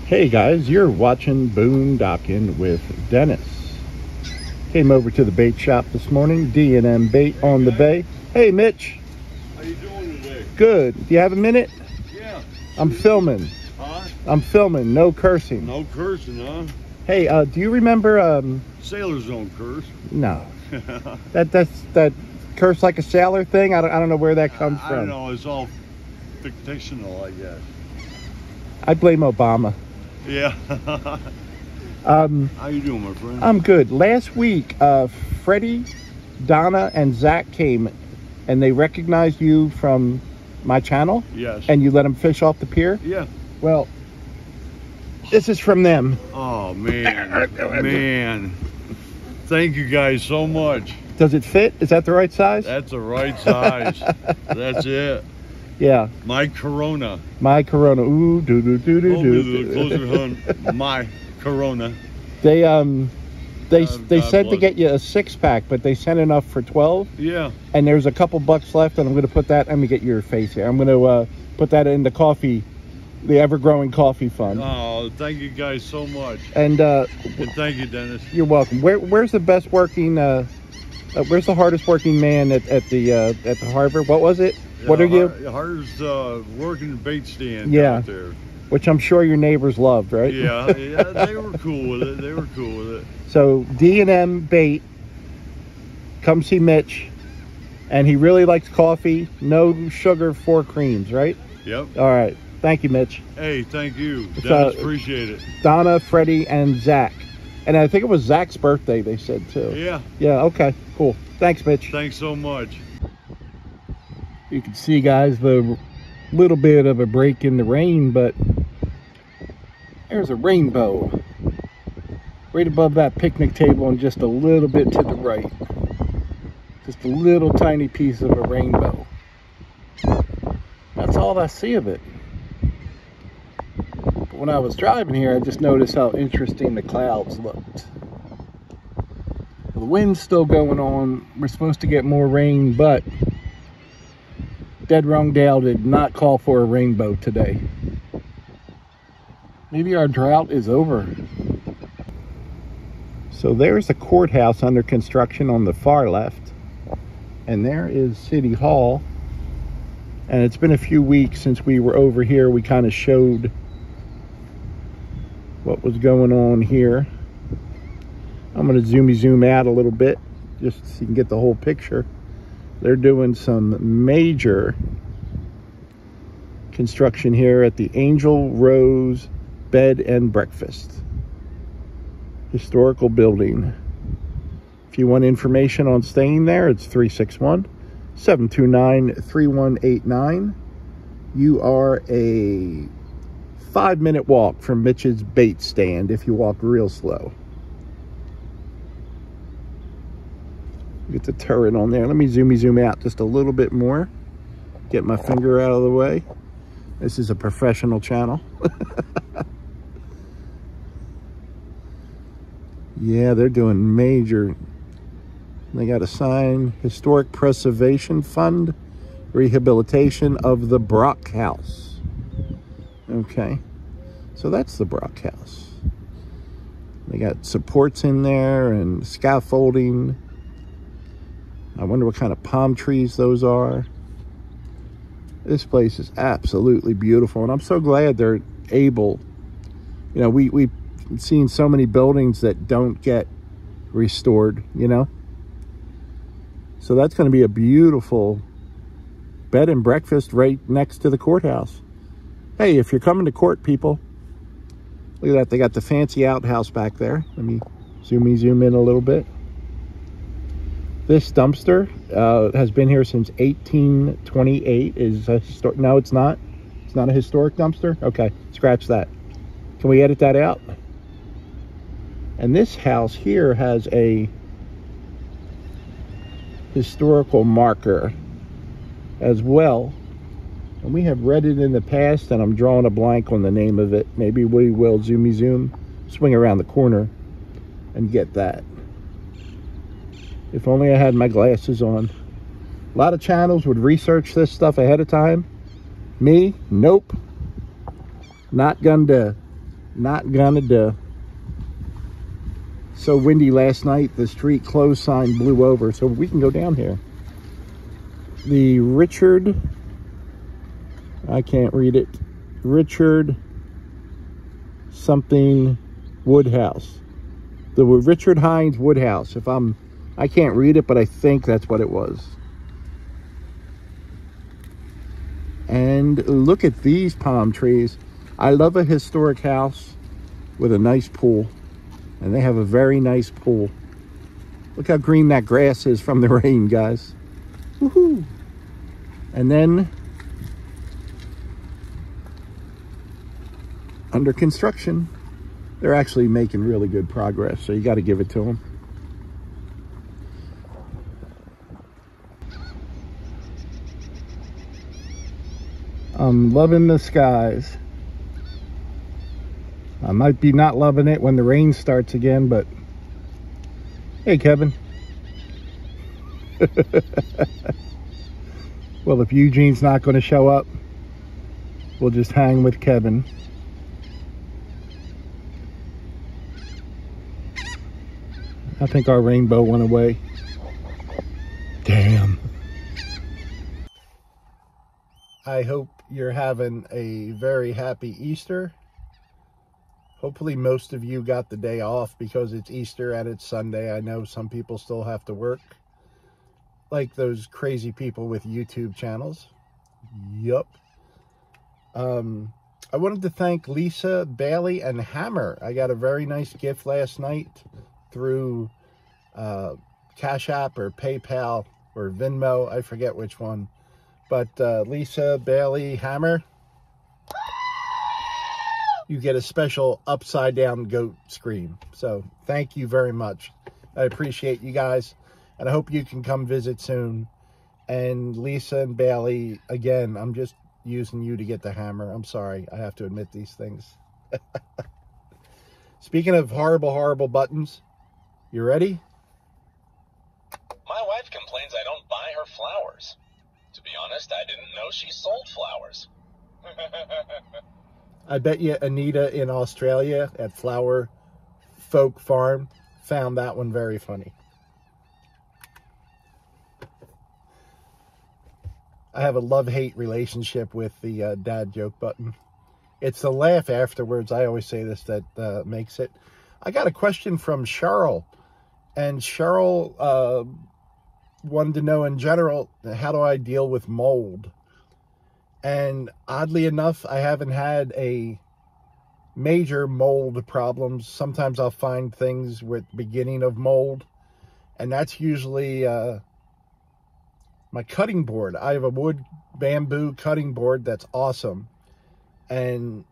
Hey guys, you're watching Boondocking with Dennis. Came over to the bait shop this morning, D&M Bait on the bay. Hey Mitch. How you doing today? Good. Do you have a minute? Yeah. I'm filming. Huh? I'm filming, no cursing. No cursing, huh? Hey, do you remember Sailors don't curse. No. that curse like a sailor thing? I don't know where that comes from. I don't know, it's all fictional, I guess. I blame Obama. Yeah. How you doing, my friend? I'm good. Last week, Freddie, Donna, and Zach came, and they recognized you from my channel. Yes. And you let them fish off the pier. Yeah. Well, this is from them. Oh man, man! Thank you guys so much. Does it fit? Is that the right size? That's the right size. That's it. Yeah. My Corona. My Corona. Ooh, do do do do do. Closer, hun. My Corona. They said bless. to get you a 6-pack, but they sent enough for 12. Yeah. And there's a couple bucks left, and I'm going to put that. Let me get your face here. I'm going to put that in the coffee, the ever-growing coffee fund. Oh, thank you guys so much. And thank you, Dennis. You're welcome. Where's the best working? Where's the hardest working man at the harbor? What was it? Yeah, what are you? Hardest working bait stand out there. Which I'm sure your neighbors loved, right? Yeah, yeah, they were cool with it. They were cool with it. So D&M Bait, come see Mitch, and he really likes coffee. No sugar, 4 creams, right? Yep. All right. Thank you, Mitch. Hey, thank you. Dennis, appreciate it. Donna, Freddie, and Zach. And I think it was Zach's birthday, they said, too. Yeah. Yeah, okay, cool. Thanks, Mitch. Thanks so much. You can see, guys, the little bit of a break in the rain, but there's a rainbow right above that picnic table and just a little bit to the right. Just a little tiny piece of a rainbow. That's all I see of it. But when I was driving here, I just noticed how interesting the clouds looked. The wind's still going on. We're supposed to get more rain, but Dead Wrong Dale did not call for a rainbow today. Maybe our drought is over. So there's the courthouse under construction on the far left. And there is City Hall. And it's been a few weeks since we were over here. We kind of showed what was going on here. I'm going to zoom out a little bit just so you can get the whole picture. They're doing some major construction here at the Angel Rose Bed and Breakfast. Historical building. If you want information on staying there, it's 361-729-3189. You are a 5-minute walk from Mitch's bait stand if you walk real slow. Get the turret on there. Let me zoom out just a little bit more. Get my finger out of the way. This is a professional channel. Yeah, they're doing major. They got a sign, Historic Preservation Fund, Rehabilitation of the Brock House. Okay, so that's the Brock House. They got supports in there and scaffolding. I wonder what kind of palm trees those are. This place is absolutely beautiful, and I'm so glad they're able. You know, we've seen so many buildings that don't get restored, you know. So that's going to be a beautiful bed and breakfast right next to the courthouse. Hey, if you're coming to court, people, look at that. They got the fancy outhouse back there. Let me zoom in a little bit. This dumpster has been here since 1828. Is a no, it's not. It's not a historic dumpster. Okay, scratch that. Can we edit that out? And this house here has a historical marker as well. And we have read it in the past, and I'm drawing a blank on the name of it. Maybe we will zoom, swing around the corner and get that. If only I had my glasses on. A lot of channels would research this stuff ahead of time. Me, nope. Not going to Not gonna do. So windy last night, the street closed sign blew over, so we can go down here. The Richard, I can't read it, Richard something Woodhouse. The Richard Hines Woodhouse. I can't read it, but I think that's what it was. And look at these palm trees. I love a historic house with a nice pool. And they have a very nice pool. Look how green that grass is from the rain, guys. Woohoo! And then, under construction, they're actually making really good progress, so you got to give it to them. I'm loving the skies. I might be not loving it when the rain starts again, but hey, Kevin. Well, if Eugene's not going to show up, we'll just hang with Kevin. I think our rainbow went away. Damn. I hope you're having a very happy Easter. Hopefully most of you got the day off because it's Easter and it's Sunday. I know some people still have to work. Like those crazy people with YouTube channels. Yup. I wanted to thank Lisa, Bailey, and Hammer. I got a very nice gift last night through Cash App or PayPal or Venmo. I forget which one. But Lisa, Bailey, Hammer, you get a special upside down goat scream. So thank you very much. I appreciate you guys. And I hope you can come visit soon. And Lisa and Bailey, again, I'm just using you to get the hammer. I'm sorry. I have to admit these things. Speaking of horrible, horrible buttons, you ready? My wife complains I don't buy her flowers. To be honest, I didn't know she sold flowers. I bet you Anita in Australia at Flower Folk Farm found that one very funny. I have a love-hate relationship with the dad joke button. It's the laugh afterwards, I always say this, that makes it. I got a question from Cheryl. And Cheryl wanted to know in general, how do I deal with mold? And oddly enough, I haven't had a major mold problems. Sometimes I'll find things with beginning of mold. And that's usually my cutting board. I have a wood bamboo cutting board that's awesome. And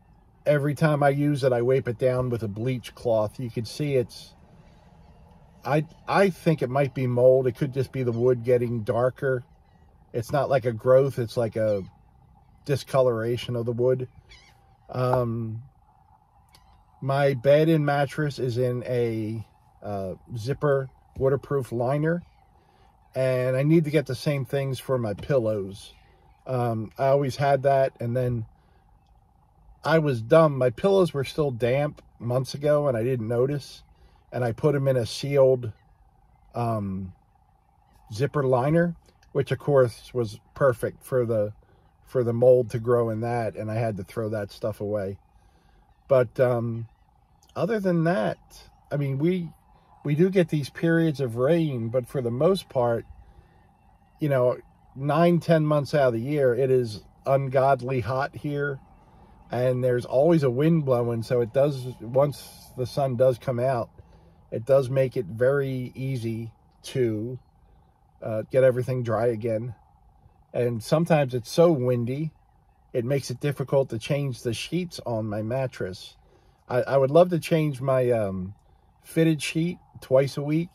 every time I use it, I wipe it down with a bleach cloth. You can see it's... I think it might be mold. It could just be the wood getting darker. It's not like a growth. It's like a discoloration of the wood. My bed and mattress is in a zipper waterproof liner. And I need to get the same things for my pillows. I always had that. And then I was dumb. My pillows were still damp months ago and I didn't notice. And I put them in a sealed zipper liner, which of course was perfect for the mold to grow in that, and I had to throw that stuff away. But other than that, I mean, we do get these periods of rain, but for the most part, you know, 9-10 months out of the year, it is ungodly hot here, and there's always a wind blowing, so it does, once the sun does come out, it does make it very easy to get everything dry again. And sometimes it's so windy, it makes it difficult to change the sheets on my mattress. I would love to change my fitted sheet twice a week.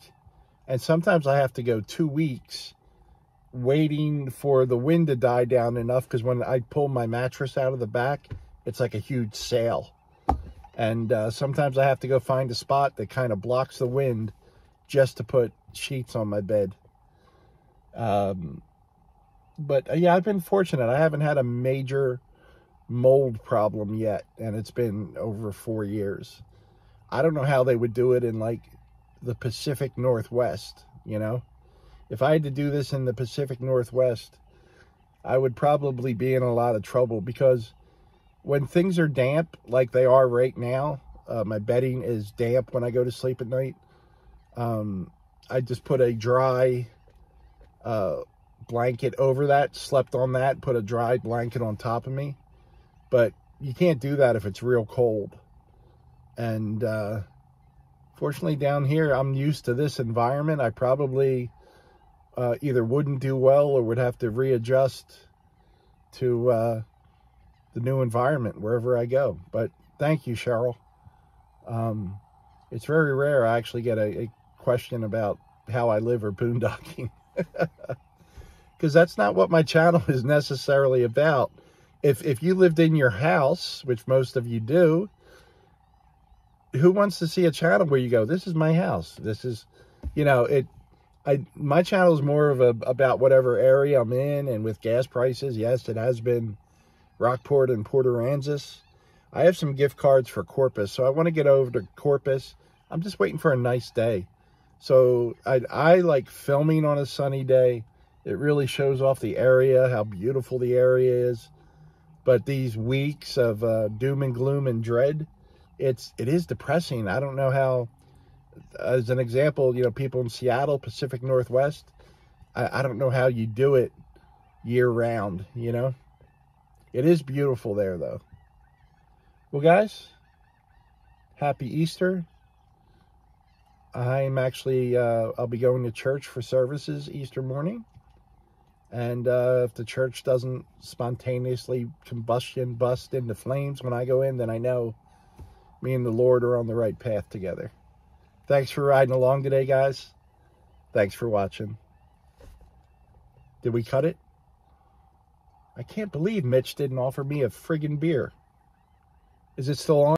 And sometimes I have to go 2 weeks waiting for the wind to die down enough. Because when I pull my mattress out of the back, it's like a huge sail. And sometimes I have to go find a spot that kind of blocks the wind just to put sheets on my bed. But yeah, I've been fortunate. I haven't had a major mold problem yet, and it's been over 4 years. I don't know how they would do it in like the Pacific Northwest, you know? If I had to do this in the Pacific Northwest, I would probably be in a lot of trouble, because when things are damp like they are right now, my bedding is damp when I go to sleep at night. I just put a dry blanket over that, slept on that, put a dry blanket on top of me. But you can't do that if it's real cold. And fortunately down here, I'm used to this environment. I probably either wouldn't do well or would have to readjust to the new environment wherever I go. But thank you, Cheryl. It's very rare I actually get a question about how I live or boondocking. Because that's not what my channel is necessarily about. If you lived in your house, which most of you do, who wants to see a channel where you go, this is my house? This is, you know, my channel is more of about whatever area I'm in, and with gas prices, yes, it has been Rockport and Port Aransas. I have some gift cards for Corpus, so I want to get over to Corpus. I'm just waiting for a nice day. So I like filming on a sunny day. It really shows off the area, how beautiful the area is. But these weeks of doom and gloom and dread, it is depressing. I don't know how, as an example, you know, people in Seattle, Pacific Northwest, I don't know how you do it year round, you know. It is beautiful there, though. Well, guys, happy Easter. I'm actually, I'll be going to church for services Easter morning. And if the church doesn't spontaneously bust into flames when I go in, then I know me and the Lord are on the right path together. Thanks for riding along today, guys. Thanks for watching. Did we cut it? I can't believe Mitch didn't offer me a friggin' beer. Is it still on?